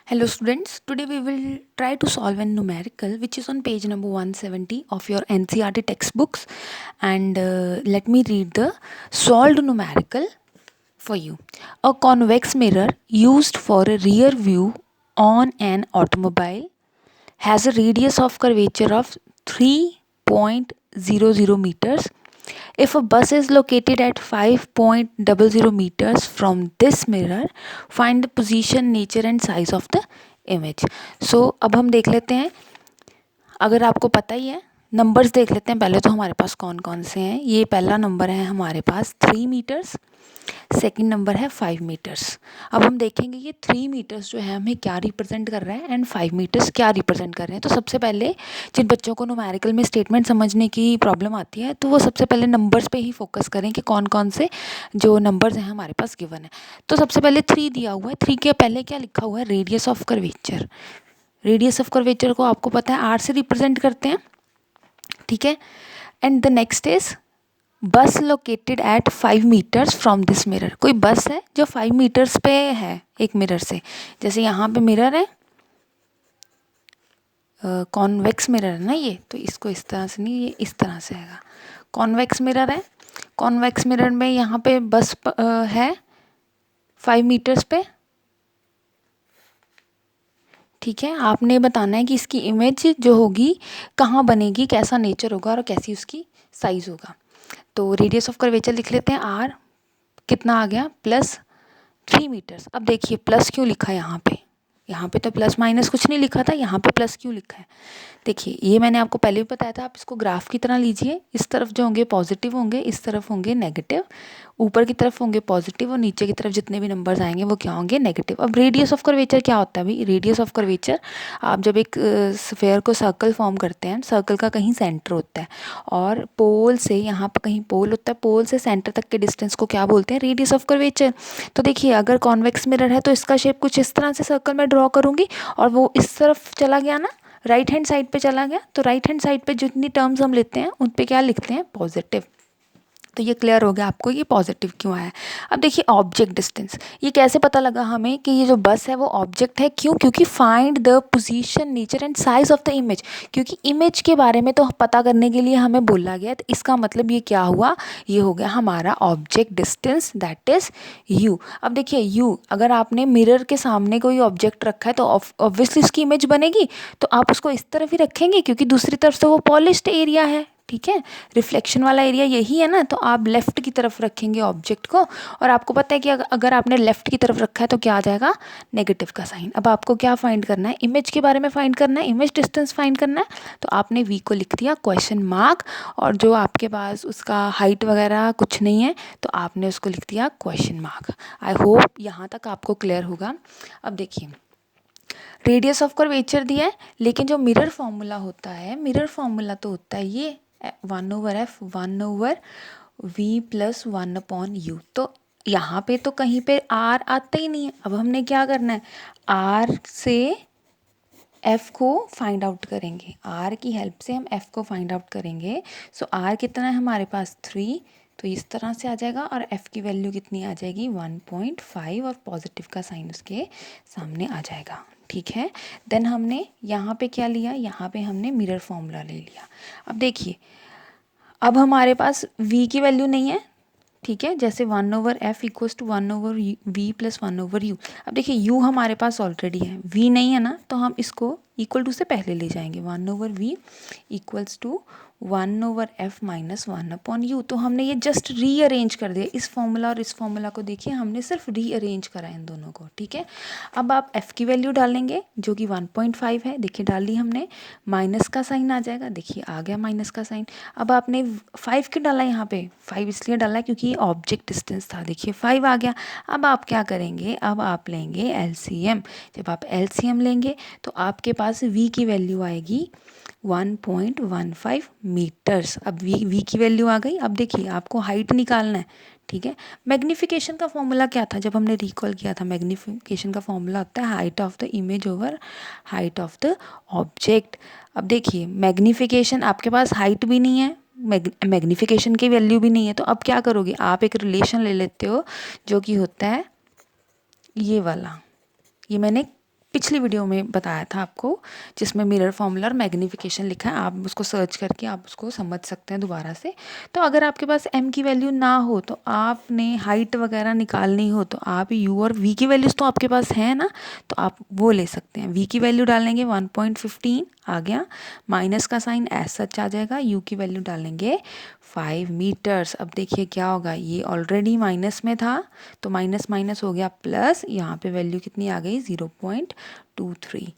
Hello students, today we will try to solve a numerical which is on page number 170 of your NCERT textbooks, and let me read the solved numerical for you. A convex mirror used for a rear view on an automobile has a radius of curvature of 3.00 meters. If a bus is located at 5.00 meters from this mirror, find the position, nature and size of the image. So अब हम देख लेते हैं, अगर आपको पता ही है numbers देख लेते हैं पहले तो हमारे पास कौन कौन से हैं। ये पहला नंबर है हमारे पास 3 मीटर्स, सेकंड नंबर है 5 मीटर्स। अब हम देखेंगे ये 3 मीटर्स जो है हमें क्या रिप्रेजेंट कर रहा है एंड 5 मीटर्स क्या रिप्रेजेंट कर रहे हैं। तो सबसे पहले जिन बच्चों को न्यूमेरिकल में स्टेटमेंट समझने की प्रॉब्लम आती है तो वो सबसे पहले नंबर्स पे ही फोकस करें कि कौन कौन से जो नंबर्स हैं हमारे पास गिवन है। तो सबसे पहले 3 दिया हुआ है, 3 के पहले क्या लिखा हुआ है, radius of curvature. Radius of curvature को आपको पता है आर से रिप्रेजेंट करते हैं, ठीक है। And the next is bus located at 5 meters from this mirror. कोई बस है जो 5 मीटर्स पे है एक मिरर से, जैसे यहाँ पे मिरर है, कॉन्वेक्स मिरर है ना ये, तो इसको इस तरह से नहीं, ये इस तरह से आएगा। कॉन्वेक्स मिरर है, कॉन्वेक्स मिरर में यहाँ पे बस है 5 मीटर्स पे, ठीक है। आपने बताना है कि इसकी इमेज जो होगी कहाँ बनेगी, कैसा नेचर होगा और कैसी उसकी साइज होगा। तो रेडियस ऑफ कर्वेचर लिख लेते हैं आर, कितना आ गया +3 मीटर्स। अब देखिए प्लस क्यों लिखा है यहाँ पे, यहाँ पे तो प्लस माइनस कुछ नहीं लिखा था, यहाँ पे प्लस क्यों लिखा है। देखिए ये मैंने आपको पहले भी बताया था, आप इसको ग्राफ की तरह लीजिए। इस तरफ जो होंगे पॉजिटिव होंगे, इस तरफ होंगे नेगेटिव, ऊपर की तरफ होंगे पॉजिटिव और नीचे की तरफ जितने भी नंबर्स आएंगे वो क्या होंगे, नेगेटिव। अब रेडियस ऑफ कर्वेचर क्या होता है भाई, रेडियस ऑफ कर्वेचर आप जब एक स्फेयर को सर्कल फॉर्म करते हैं, सर्कल का कहीं सेंटर होता है और पोल से, यहाँ पर कहीं पोल होता है, पोल से सेंटर तक के डिस्टेंस को क्या बोलते हैं, रेडियस ऑफ कर्वेचर। तो देखिए अगर कॉन्वेक्स मिरर है तो इसका शेप कुछ इस तरह से सर्कल में ड्रॉ करूँगी और वो इस तरफ चला गया ना, राइट हैंड साइड पे चला गया, तो राइट हैंड साइड पे जितनी टर्म्स हम लेते हैं उन पे क्या लिखते हैं, पॉजिटिव। तो ये क्लियर हो गया आपको ये पॉजिटिव क्यों आया। अब देखिए ऑब्जेक्ट डिस्टेंस, ये कैसे पता लगा हमें कि ये जो बस है वो ऑब्जेक्ट है, क्यों, क्योंकि find the position, nature and size of the image. क्योंकि इमेज के बारे में तो पता करने के लिए हमें बोला गया, तो इसका मतलब ये क्या हुआ, ये हो गया हमारा object distance, that is you. अब देखिए यू, अगर आपने मिरर के सामने कोई ऑब्जेक्ट रखा है तो ऑब्वियसली उसकी इमेज बनेगी, तो आप उसको इस तरफ ही रखेंगे क्योंकि दूसरी तरफ से वो पॉलिश्ड एरिया है, ठीक है, रिफ्लेक्शन वाला एरिया यही है ना, तो आप लेफ़्ट की तरफ रखेंगे ऑब्जेक्ट को। और आपको पता है कि अगर आपने लेफ़्ट की तरफ रखा है तो क्या आ जाएगा, नेगेटिव का साइन। अब आपको क्या फाइंड करना है, इमेज के बारे में फाइंड करना है, इमेज डिस्टेंस फाइंड करना है। तो आपने वी को लिख दिया क्वेश्चन मार्क, और जो आपके पास उसका हाइट वगैरह कुछ नहीं है तो आपने उसको लिख दिया क्वेश्चन मार्क। आई होप यहाँ तक आपको क्लियर होगा। अब देखिए रेडियस ऑफ कर्वेचर दिया है, लेकिन जो मिरर फॉर्मूला होता है, मिरर फॉर्मूला तो होता है ये 1/f 1/v + 1/u। तो यहाँ पे तो कहीं पे r आता ही नहीं है। अब हमने क्या करना है, r से f को फाइंड आउट करेंगे, r की हेल्प से हम f को फाइंड आउट करेंगे। सो r कितना है हमारे पास 3, तो इस तरह से आ जाएगा, और f की वैल्यू कितनी आ जाएगी 1.5, और पॉजिटिव का साइन उसके सामने आ जाएगा, ठीक है। देन हमने यहाँ पे क्या लिया, यहाँ पे हमने मिरर फॉर्मूला ले लिया। अब देखिए अब हमारे पास v की वैल्यू नहीं है, ठीक है, जैसे 1/f = 1/v + 1/u। अब देखिए u हमारे पास ऑलरेडी है, v नहीं है ना, तो हम इसको इक्वल टू से पहले ले जाएंगे, 1/v = 1/f - 1/u। तो हमने ये जस्ट रीअरेंज कर दिया, इस फॉर्मूला और इस फॉर्मूला को देखिए हमने सिर्फ रीअरेंज करा इन दोनों को, ठीक है। अब आप f की वैल्यू डालेंगे जो कि 1.5 है, देखिए डाल दी हमने, माइनस का साइन आ जाएगा, देखिए आ गया माइनस का साइन। अब आपने 5 क्यों डाला, यहाँ पे 5 इसलिए डाला क्योंकि ऑब्जेक्ट डिस्टेंस था, देखिए 5 आ गया। अब आप क्या करेंगे, अब आप लेंगे एलसीएम। जब आप एलसीएम लेंगे तो आपके पास v की वैल्यू आएगी 1.15 मीटर्स। अब v की वैल्यू आ गई। अब देखिए आपको हाइट निकालना है, ठीक है। मैग्नीफिकेशन का फॉर्मूला क्या था जब हमने रिकॉल किया था, मैग्नीफिकेशन का फॉर्मूला होता है height of the image over height of the object. अब देखिए मैग्नीफिकेशन, आपके पास हाइट भी नहीं है, मैग्नीफिकेशन की वैल्यू भी नहीं है, तो अब क्या करोगे, आप एक रिलेशन ले लेते हो जो कि होता है ये वाला, ये मैंने पिछली वीडियो में बताया था आपको, जिसमें मिरर फॉर्मूला और मैग्नीफिकेशन लिखा है, आप उसको सर्च करके आप उसको समझ सकते हैं दोबारा से। तो अगर आपके पास m की वैल्यू ना हो तो आपने हाइट वगैरह निकालनी हो तो आप u और v की वैल्यूज़ तो आपके पास है ना, तो आप वो ले सकते हैं। v की वैल्यू डालेंगे 1.15 आ गया, माइनस का साइन एज सच आ जाएगा, u की वैल्यू डालेंगे 5 मीटर्स। अब देखिए क्या होगा, ये ऑलरेडी माइनस में था तो माइनस माइनस हो गया प्लस, यहाँ पे वैल्यू कितनी आ गई 0.23।